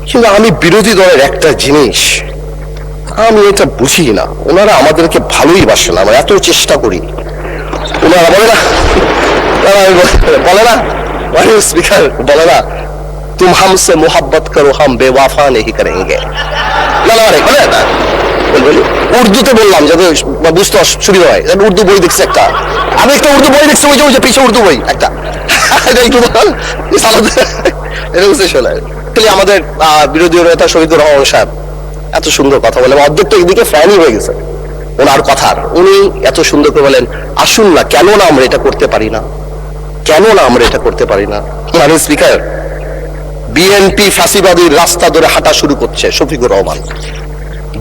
কিন্তু আমি বিরোধী দলের একটা জিনিস আমি এটা বুঝি না, ওনারা আমাদেরকে ভালোই বাসে না, আমরা এত চেষ্টা করি, ওনারা বলে না স্পিকার বলে না তুম হামসে মোহাব্বত করো হাম বেওয়াফা নেহি করেঙ্গে, বলে না। উর্দুতে বললাম যাতে বুঝতে অসুবিধা হয়, উর্দু বই দেখছি একটা, আমি একটা উর্দু বই দেখছি, ওই যে পিছিয়ে উর্দু বই একটা আমাদের বিরোধী নেতা শহীদুর রহমান সাহেব এত সুন্দর কথা বলে, অর্ধেক তো এদিকে ফ্যানই হয়ে গেছে ওনার কথার। উনি এত সুন্দর করে বলেন আসুন না, কেন না আমরা এটা করতে পারি না, কেন না আমরা এটা করতে পারি না। মানে স্পিকার বিএনপি ফাঁসিবাদীর রাস্তা ধরে হাঁটা শুরু করছে, শফিকুর রহমান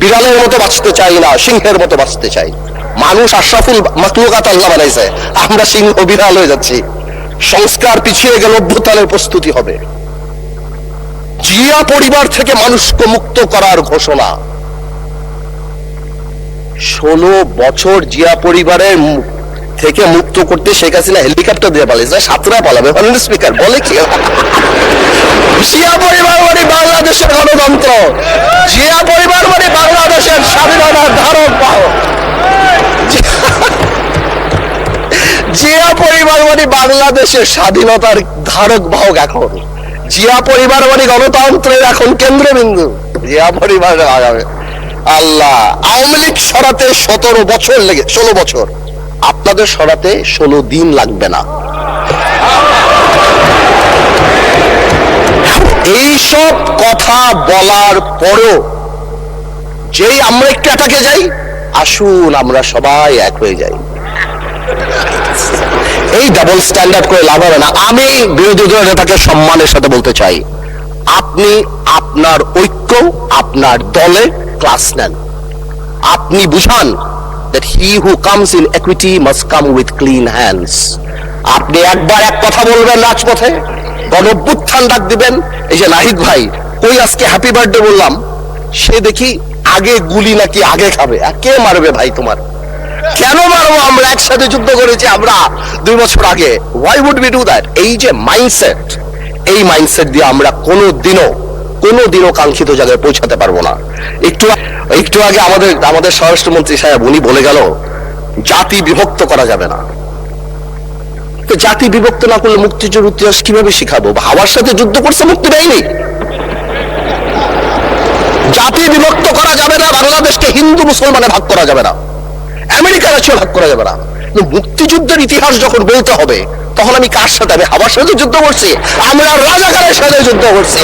বিড়ালের মতো বাঁচতে চাই না, সিংহের মতো বাঁচতে চাই। মানুষ আশরাফুল মাখলুকাত আল্লাহ বানাইছে, আমরা সিংহ বিড়াল হয়ে যাচ্ছি। সংস্কার পিছিয়ে গেল, অভ্যুত্থানের প্রস্তুতি হবে। জিয়া পরিবার থেকে মানুষকে মুক্ত করার ঘোষণা। 16 বছর জিয়া পরিবারের থেকে মুক্ত করতে শেখ হাসিনা হেলিকপ্টার দিয়ে পালিয়েছে, সাতরা পালাবে। স্পিকার বলে কি জিয়া পরিবার মানে বাংলাদেশের গণতন্ত্র, জিয়া পরিবার মানে বাংলাদেশের স্বাধীনতার ধারক বাহক, জিয়া পরিবার মানে বাংলাদেশের স্বাধীনতার ধারক বাহক। এখন জিয়া পরিবার মানে গণতন্ত্রের এখন কেন্দ্রবিন্দু, জিয়া পরিবার আগামী। আল্লাহ, আওয়ামী লীগ সরাতে 17 বছর লেগে 16 বছর, আপনাদের সরাতে 16 দিন লাগবে না। এইসব কথা বলার পরও যেই আমরা একটু অ্যাটাকে যাই, আসুন আমরা সবাই এক হয়ে যাই, এই ডাবল স্ট্যান্ডার্ড করে লাভ হবে না। আমি বিরোধী দলের নেতাকে সম্মানের সাথে বলতে চাই, আপনি আপনার ঐক্য আপনার দলে ক্লাস নেন, আপনি বুঝান that he who comes in equity must come with clean hands। আপনি একবার এক কথা বলবেন রাজপথে, গণঅভ্যুত্থান ডাক দিবেন। এই যে নাহিদ ভাই কই আজকে হ্যাপি বার্থডে বললাম, সে দেখি আগে গুলি নাকি আগে খাবে। কে মারবে ভাই তোমার, কেন মারবো? আমরা একসাথে যুদ্ধ করেছি আমরা 2 বছর আগে, why would we do that? এই যে মাইন্ডসেট, এই মাইন্ডসেট দিয়ে আমরা কোনোদিনও কাঙ্ক্ষিত জায়গায় পৌঁছাতে পারবো না। একটু আগে আমাদের স্বরাষ্ট্রমন্ত্রী সাহেব উনি বলে গেল জাতি বিভক্ত করা যাবে না। তো জাতি বিভক্ত না করলে মুক্তিযুদ্ধের ইতিহাস কিভাবে শিখাবো? হাওয়ার সাথে যুদ্ধ করছে, মুক্তি দেয়নি। জাতি বিভক্ত করা যাবে না, বাংলাদেশকে হিন্দু মুসলমানে ভাগ করা যাবে না, আমেরিকার আছে ভাগ করা যাবে না। মুক্তিযুদ্ধের ইতিহাস যখন বলতে হবে তখন আমি কার সাথে? আমি হাওয়ার সাথে যুদ্ধ করছি, আমরা রাজাকারের সাথে যুদ্ধ করছি।